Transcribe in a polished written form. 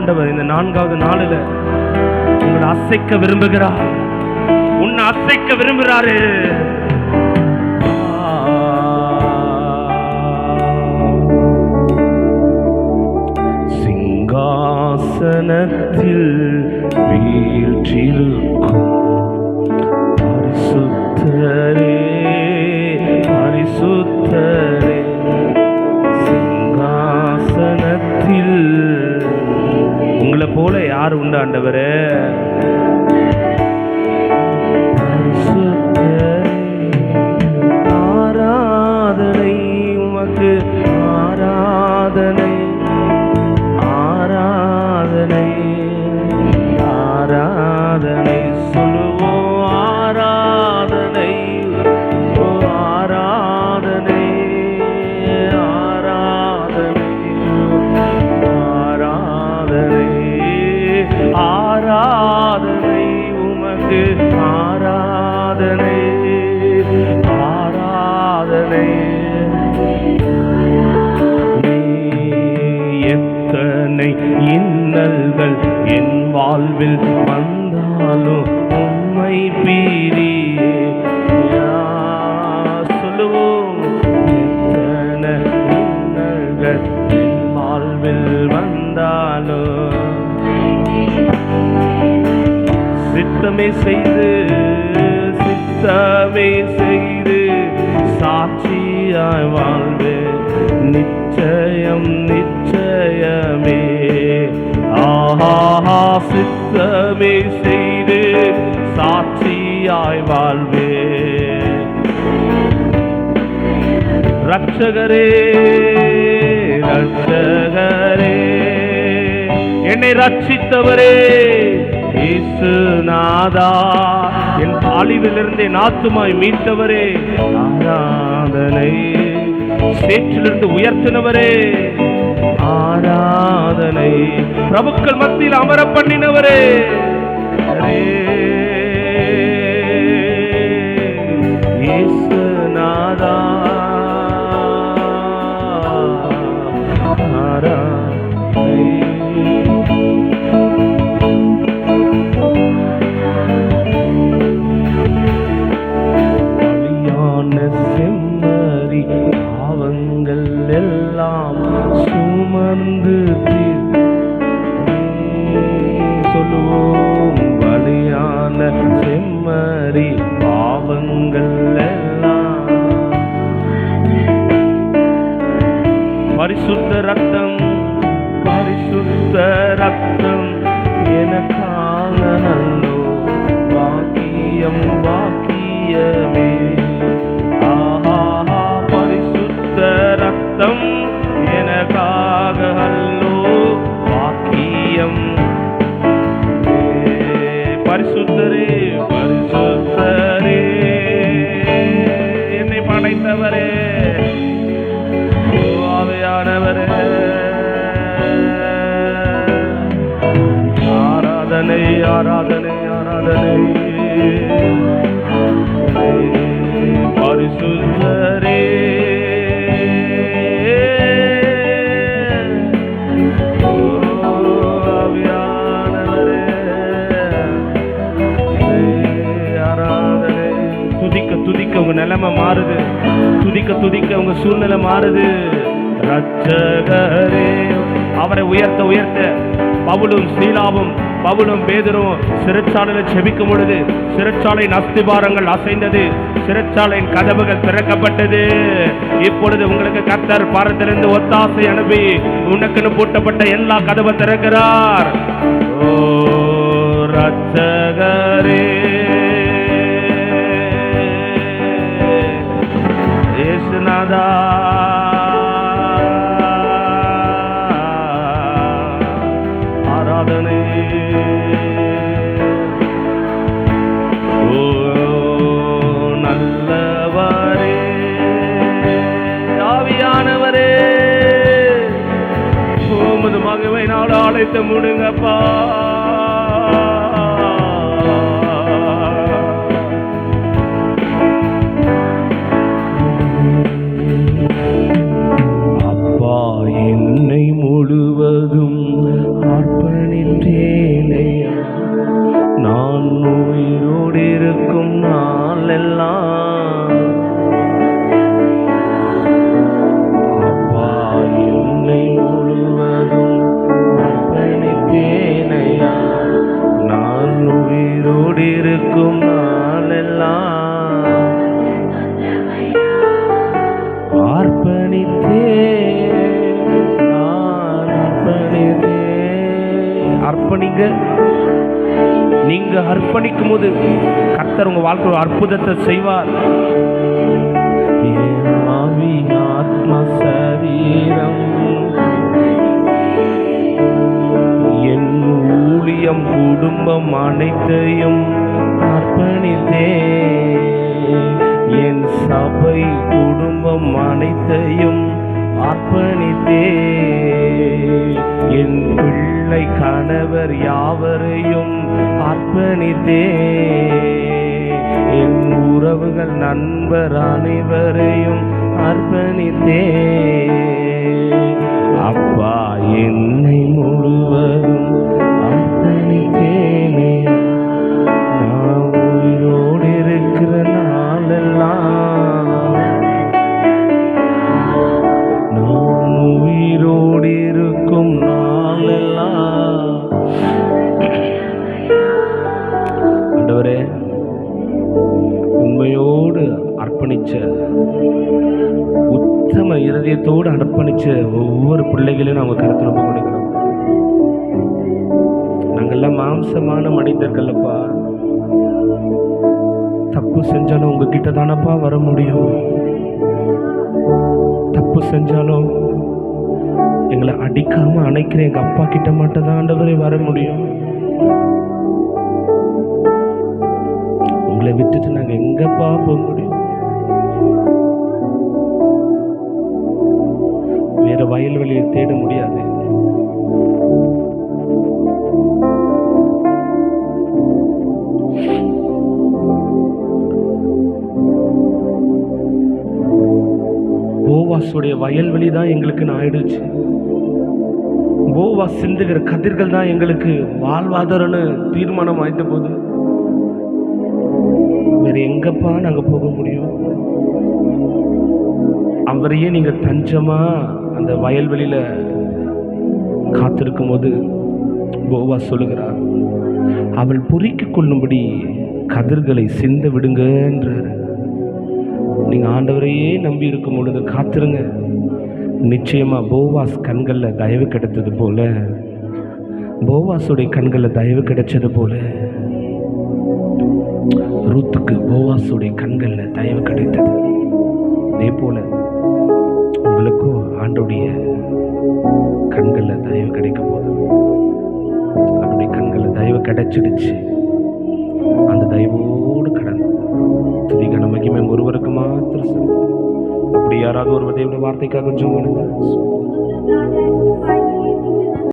ஆண்டவர் இந்த 4வது நாளில் உங்களை அசைக்க விரும்புகிறார். உன்னை அசைக்க விரும்புகிறாரு. சிங்காசனத்தில் வீற்றிருக்கும் பரிசுத்தரே, பரிசுத்தரே, சிங்காசனத்தில் உங்களை போல யார் உண்டு ஆண்டவரே? ஆராதனை உமக்கு, ஆராதனை, ஆராதனை, ஆராதனை சொல்லுவோம். ஆராதனை, ஆராதனை, ஆராதனை, ஆராதனை, ஆராதனை உமக்கு, ஆராதனை, ஆராதனை. எத்தனை இன்னல்கள் என் வாழ்வில் வந்தாலும் உம்மை பிரியே சொல்லுவோம். எத்தனை இன்னல்கள் என் வாழ்வில் வந்தாலும் சித்தமே செய்து, சித்தமே செய்து சாட்சியாய் வாழ்வே நிச்சயம், நிச்சயமே. ஆஹா, சித்தமே செய்து சாட்சியாய் வாழ்வே. ரட்சகரே, ரட்சகரே, என்னை ரட்சித்தவரே, இயேசுநாதா, என் அழிவிலிருந்து என் ஆத்துமாய் மீட்டவரே, ஆராதனை. சேற்றிலிருந்து உயர்த்தினவரே, ஆராதனை. பிரபுக்கள் மத்தியில் அமர பண்ணினவரே, இயேசுநாதா, ஆராதனை. செம்மறி பாவங்கள் எல்லாம் சுமந்து சொல்லுவோம். பலியான செம்மறி பாவங்கள் எல்லாம் பரிசுத்த ரத்தம், பரிசுத்த ரத்தம் எனக்காக நல்லோ பாக்கியம், பாக்கியமே. ஆஹா, பரிசுத்த ரத்தம் எனக்காக அல்லோ பாக்கியம். பரிசுத்தரே, பரிசுத்தரே, என்னை படைத்தவரே, ஆவியானவரே, ஆராதனை, ஆராதனை, ஆராதனை. பரிசுத்தரே, ஆவியானவரே, ஆராதனை. துதிக்க துதிக்க உங்க நிலைமை மாறுது. துதிக்க துதிக்க உங்க சூழ்நிலை மாறுது. ரட்சகரே, அவரை உயர்த்த உயர்த்த பவுலும் சீலாவும், பவுலும் பேதுரும் சிறைச்சாலையில் செபிக்கும் பொழுது சிறைச்சாலையின் அஸ்திபாரங்கள் அசைந்தது. சிறைச்சாலையின் கதவுகள் திறக்கப்பட்டது. இப்பொழுது உங்களுக்கு கர்த்தர் பரத்திலிருந்து ஒத்தாசை அனுப்பி உனக்குன்னு பூட்டப்பட்ட எல்லா கதவை திறக்கிறார். ஓ ரட்சகரே, இயேசுநாதா, ஆராதனை. ஓ நல்லவரே, ஆவியானவரே, உமது மகிமை நாள் அழைத்து முடுங்கப்பா. அப்பா, என்னை முழுவதும் அர்ப்பணி அர்ப்பணிங்க. நீங்க அர்ப்பணிக்கும் போது கர்த்தர் உங்க வாழ்க்கை ஒரு அற்புதத்தை செய்வார். ஆவி ஆத்ம சரீரம் என் ஊழியம் குடும்பம் அனைத்தையும் அர்ப்பணித்தே, என் சபை குடும்பம் அனைத்தையும் அர்ப்பணித்தே, என் பிள்ளை கணவர் யாவரையும் அர்ப்பணித்தே, என் உறவுகள் நண்பர் அனைவரையும் அர்ப்பணித்தே. அப்பா என்னை முழுவதும் அர்ப்பணித்தேனே. நான் உயிரோடு இருக்கிற நாளெல்லாம், நான் உயிரோடு இருக்கும் நாளெல்லாம் ஆண்டவரே உண்மையோடு அர்ப்பணிச்ச, உத்தம இருதயத்தோடு அர்ப்பணிச்ச ஒவ்வொரு பிள்ளைகளையும் நாங்கள் கருத்தில் ஒப்பு கொடுக்கிறோம். நாங்கள்லாம் மாம்சமான மனிதர்களப்பா, தப்பு செஞ்சாலும் உங்ககிட்ட தானப்பா வர முடியும். தப்பு செஞ்சாலும் எங்களை அடிக்காம அணைக்கிற எங்க அப்பா கிட்ட மட்டும் தான் ஆண்டவரே வர முடியும். உங்களை விட்டுட்டு நாங்க எங்கப்பா போக முடியும்? வேற வயல்வெளியை தேட முடியாது. போவாசுடைய வயல்வெளி தான் எங்களுக்கு ஆயிடுச்சு. போவாஸ் சிந்துகிற கதிர்கள் தான் எங்களுக்கு வாழ்வாதாரம்னு தீர்மானம் ஆயிட்ட போது வேற எங்கப்பா நாங்க போக முடியும்? அவரையே நீங்க தஞ்சமா அந்த வயல்வெளியில காத்திருக்கும் போது போவாஸ் சொல்லுகிறார், அவள் பொறுக்கிக் கொள்ளும்படி கதிர்களை சிந்த விடுங்கன்றாரு. நீங்க ஆண்டவரையே நம்பி இருக்கும் பொழுது காத்திருங்க. நிச்சயமா போவாஸ் கண்கள்ல தயவு கிடைத்தது போல, போவாசுடைய கண்கள்ல தயவு கிடைச்சது போல, ரூத்துக்கு போவாசுடைய கண்கள்ல தயவு கிடைத்தது. அதே போல உங்களுக்கும் ஆண்டோடைய கண்கள்ல தயவு கிடைக்க போது. அவருடைய கண்கள்ல தயவு கிடைச்சிடுச்சு. அந்த தயவோடு கடந்து துதிகன மகிமை ஒருவருக்கு மாத்திரம் செலுத்தும். அப்படி யாராவது ஒரு தேவனுடைய வார்த்தைக்காக கொஞ்சம்